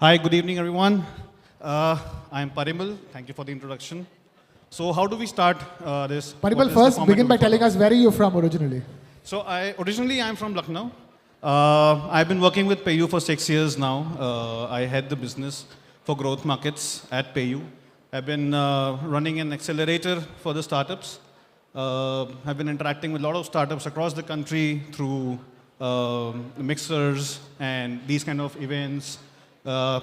Hi, good evening, everyone. I'm Parimal. Thank you for the introduction. So, how do we start this? Parimal, first begin by telling us where are you from originally? So, originally I'm from Lucknow. I've been working with PayU for 6 years now. I head the business for growth markets at PayU. I've been running an accelerator for the startups. I've been interacting with a lot of startups across the country through mixers and these kind of events,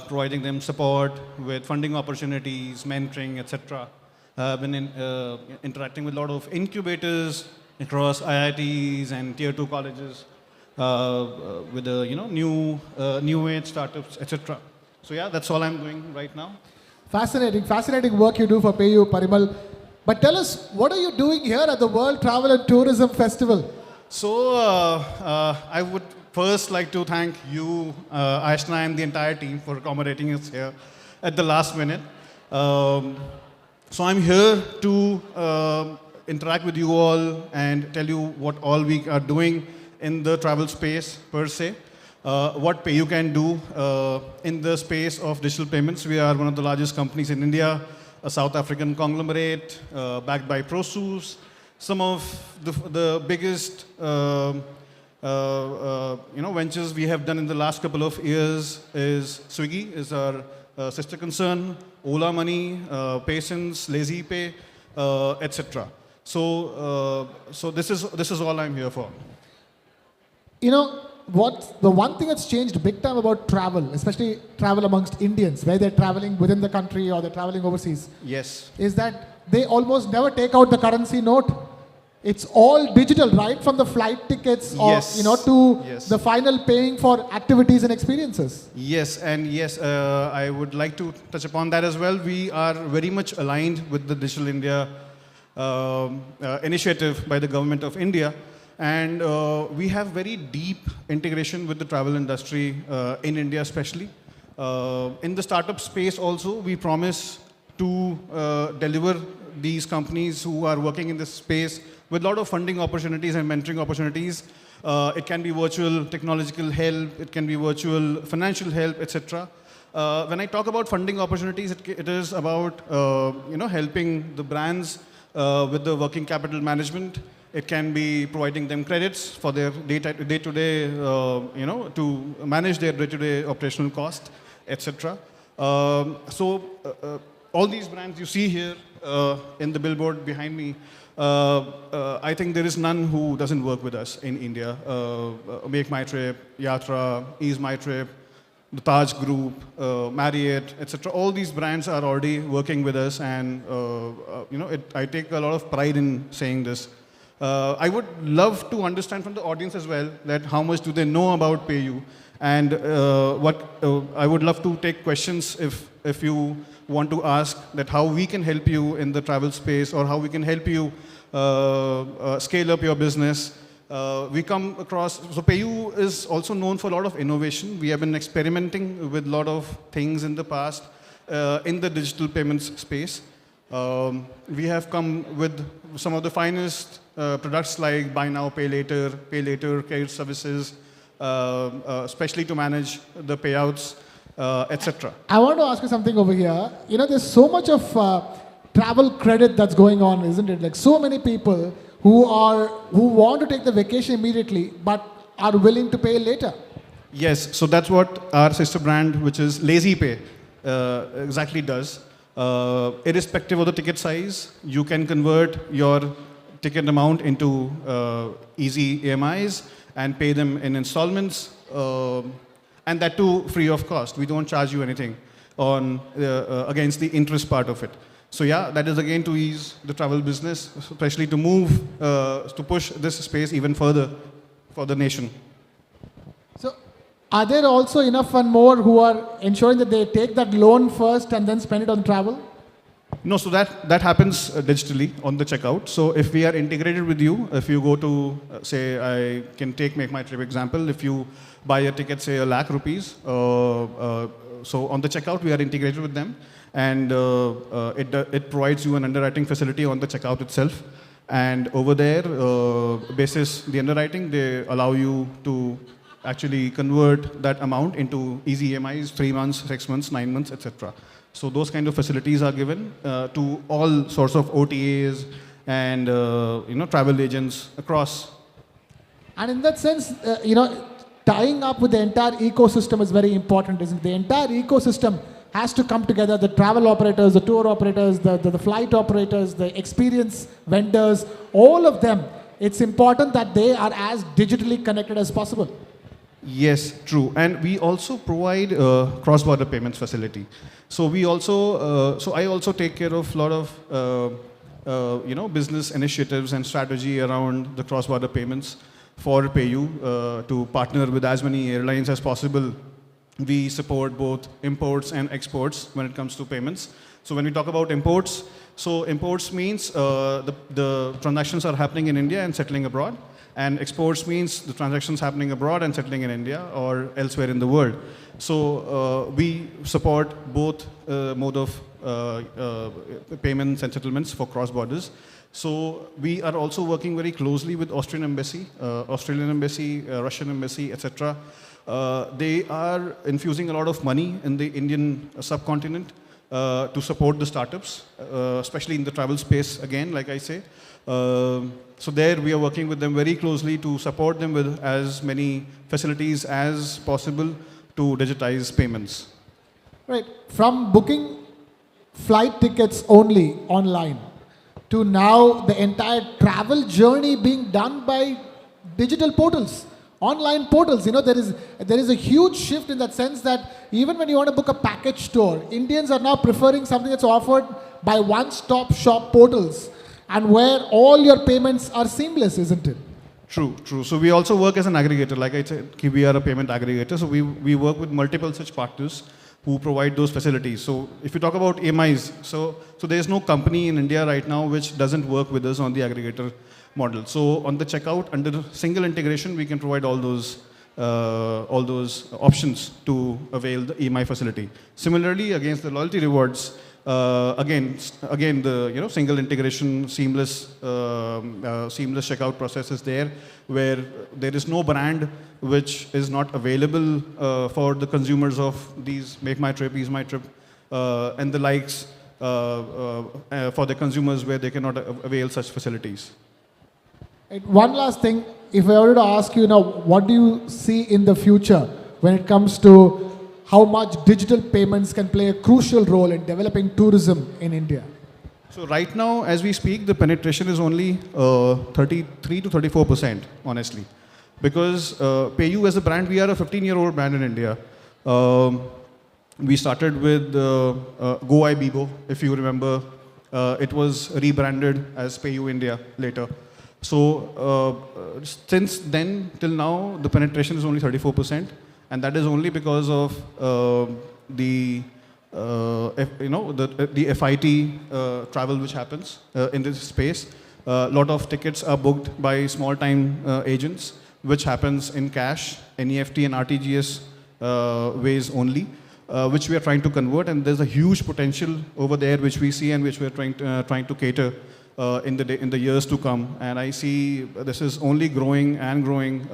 providing them support with funding opportunities, mentoring, etc. I've been interacting with a lot of incubators across IITs and tier 2 colleges with the new age startups, etc. So yeah, that's all I'm doing right now. Fascinating work you do for PayU, Parimal. But tell us, what are you doing here at the World Travel and Tourism Festival? So I would first like to thank you, Ashna, and the entire team for accommodating us here at the last minute. So I'm here to interact with you all and tell you what all we are doing in the travel space per se. What PayU can do in the space of digital payments. We are one of the largest companies in India, a South African conglomerate backed by ProSUS. Some of the biggest ventures we have done in the last couple of years is Swiggy, is our sister concern, Ola Money, Patience, Lazy Pay, etc. So this is all I'm here for. You know, the one thing that's changed big time about travel, especially travel amongst Indians, where they're traveling within the country or they're traveling overseas, yes, is that they almost never take out the currency note. It's all digital, right from the flight tickets or yes. To yes. the final paying for activities and experiences. Yes, and yes, I would like to touch upon that as well. We are very much aligned with the Digital India initiative by the government of India. And we have very deep integration with the travel industry in India especially. In the startup space also, we promise to deliver these companies who are working in this space with a lot of funding opportunities and mentoring opportunities. It can be virtual technological help, it can be virtual financial help, etc. When I talk about funding opportunities, it is about helping the brands with the working capital management. It can be providing them credits for their day-to-day, to manage their day-to-day operational cost, etc. All these brands you see here in the billboard behind me, I think there is none who doesn't work with us in India. Make My Trip, Yatra, Ease My Trip, the Taj Group, Marriott, etc. All these brands are already working with us, and I take a lot of pride in saying this. I would love to understand from the audience as well that how much do they know about PayU, and I would love to take questions if you want to ask that how we can help you in the travel space or how we can help you scale up your business. We come across, so PayU is also known for a lot of innovation. We have been experimenting with a lot of things in the past in the digital payments space. We have come with some of the finest products like buy now, pay later credit services, especially to manage the payouts, etc. I want to ask you something over here. There's so much of travel credit that's going on, isn't it? Like so many people who want to take the vacation immediately but are willing to pay later. Yes, so that's what our sister brand, which is Lazy Pay, exactly does. Irrespective of the ticket size, you can convert your ticket amount into easy EMIs and pay them in installments, and that too free of cost. We don't charge you anything on against the interest part of it. So yeah, that is again to ease the travel business, especially to move, to push this space even further for the nation. So are there also enough and more who are ensuring that they take that loan first and then spend it on travel? No, so that happens digitally on the checkout. So if we are integrated with you, if you go to, say, I can Make My Trip example, if you buy a ticket, say, ₹1,00,000, so on the checkout, we are integrated with them. And it provides you an underwriting facility on the checkout itself. And over there, basis the underwriting, they allow you to actually convert that amount into easy EMIs, 3 months, 6 months, 9 months, etc. So those kind of facilities are given to all sorts of OTAs and travel agents across. And in that sense, tying up with the entire ecosystem is very important, isn't it? The entire ecosystem has to come together, the travel operators, the tour operators, the flight operators, the experience vendors, all of them. It's important that they are as digitally connected as possible. Yes, true. And we also provide cross-border payments facility. So we also, so I also take care of a lot of, business initiatives and strategy around the cross-border payments for PayU to partner with as many airlines as possible. We support both imports and exports when it comes to payments. So when we talk about imports, so imports means the transactions are happening in India and settling abroad. And exports means the transactions happening abroad and settling in India or elsewhere in the world. So we support both mode of payments and settlements for cross borders. So we are also working very closely with Australian Embassy, Russian Embassy, etc. They are infusing a lot of money in the Indian subcontinent to support the startups, especially in the travel space, again, like I say. So there we are working with them very closely to support them with as many facilities as possible to digitize payments. Right. From booking flight tickets only online to now the entire travel journey being done by digital portals, online portals. There is a huge shift in that sense that even when you want to book a package tour, Indians are now preferring something that's offered by one-stop shop portals, and where all your payments are seamless, isn't it? True, true. So we also work as an aggregator. Like I said, we are a payment aggregator. So we work with multiple such partners who provide those facilities. So if you talk about EMIs, so there's no company in India right now which doesn't work with us on the aggregator model. So on the checkout, under single integration, we can provide all those options to avail the EMI facility. Similarly, against the loyalty rewards, again the single integration, seamless checkout process is there, where there is no brand which is not available for the consumers of these Make My Trip, Ease My Trip, and the likes for the consumers where they cannot avail such facilities. And one last thing, if I were to ask you now, what do you see in the future when it comes to how much digital payments can play a crucial role in developing tourism in India? So right now, as we speak, the penetration is only 33 to 34%, honestly. Because PayU as a brand, we are a 15-year-old brand in India. We started with Go Ibibo, if you remember. It was rebranded as PayU India later. So since then till now, the penetration is only 34%. And that is only because of the FIT travel which happens in this space. A lot of tickets are booked by small-time agents, which happens in cash, NEFT and RTGS ways only, which we are trying to convert. And there's a huge potential over there which we see and which we are trying to cater in the years to come. And I see this is only growing and growing.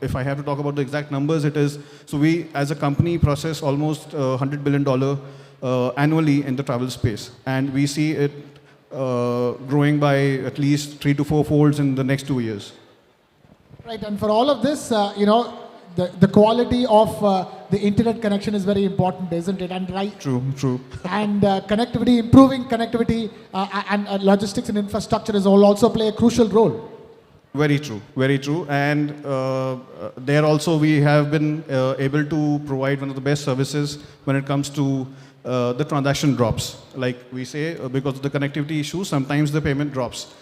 If I have to talk about the exact numbers, it is, so we as a company process almost $100 billion annually in the travel space. And we see it growing by at least 3 to 4 folds in the next 2 years. Right, and for all of this, the quality of the internet connection is very important, isn't it? And right. True, true. And connectivity, improving connectivity and logistics and infrastructure is also play a crucial role. Very true, very true. And there also we have been able to provide one of the best services when it comes to the transaction drops. Like we say, because of the connectivity issues, sometimes the payment drops.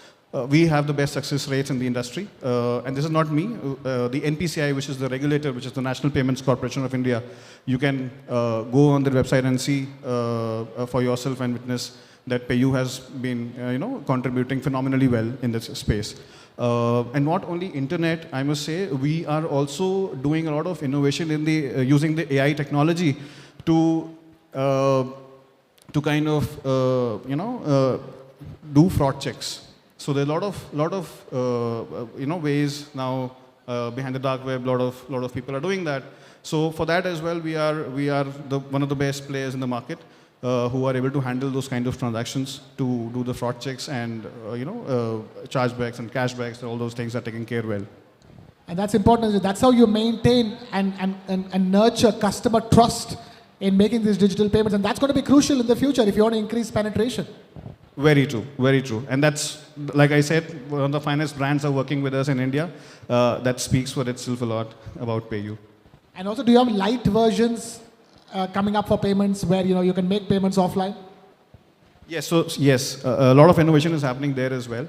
We have the best success rates in the industry. And this is not me. The NPCI, which is the regulator, which is the National Payments Corporation of India, you can go on their website and see for yourself and witness that PayU has been contributing phenomenally well in this space. And not only internet, I must say, we are also doing a lot of innovation in the using the AI technology to kind of do fraud checks. So there are a lot of ways now behind the dark web. Lot of people are doing that. So for that as well, we are one of the best players in the market who are able to handle those kind of transactions, to do the fraud checks and chargebacks and cashbacks. All those things are taken care well. And that's important. That's how you maintain and nurture customer trust in making these digital payments. And that's going to be crucial in the future if you want to increase penetration. Very true, very true. And that's, like I said, one of the finest brands are working with us in India. That speaks for itself a lot about PayU. And also, do you have light versions coming up for payments where you can make payments offline? Yes, a lot of innovation is happening there as well.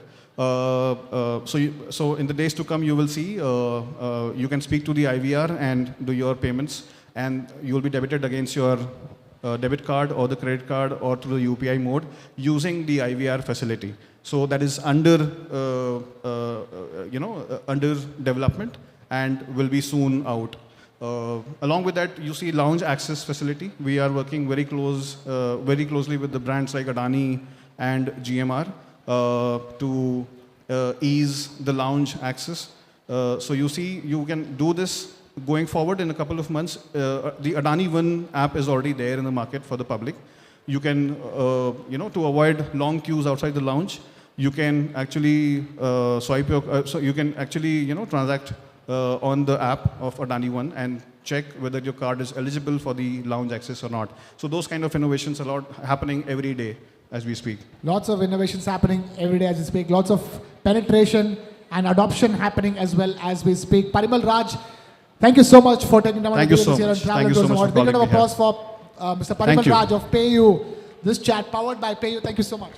So in the days to come, you will see you can speak to the IVR and do your payments, and you will be debited against your debit card or the credit card or through the UPI mode using the IVR facility. So that is under under development and will be soon out. Along with that, you see lounge access facility. We are working very closely with the brands like Adani and GMR to ease the lounge access. So you see, you can do this going forward in a couple of months. The Adani One app is already there in the market for the public. You can, to avoid long queues outside the lounge, you can actually swipe your, so you can actually, transact on the app of Adani One and check whether your card is eligible for the lounge access or not. So those kind of innovations are a lot happening every day as we speak. Lots of innovations happening every day as we speak. Lots of penetration and adoption happening as well as we speak. Parimal Raj, thank you so much for taking time to be here on Travel9. Thank you so much. Big round of applause for Mr. Parimal Raj of PayU. This chat powered by PayU. Thank you so much.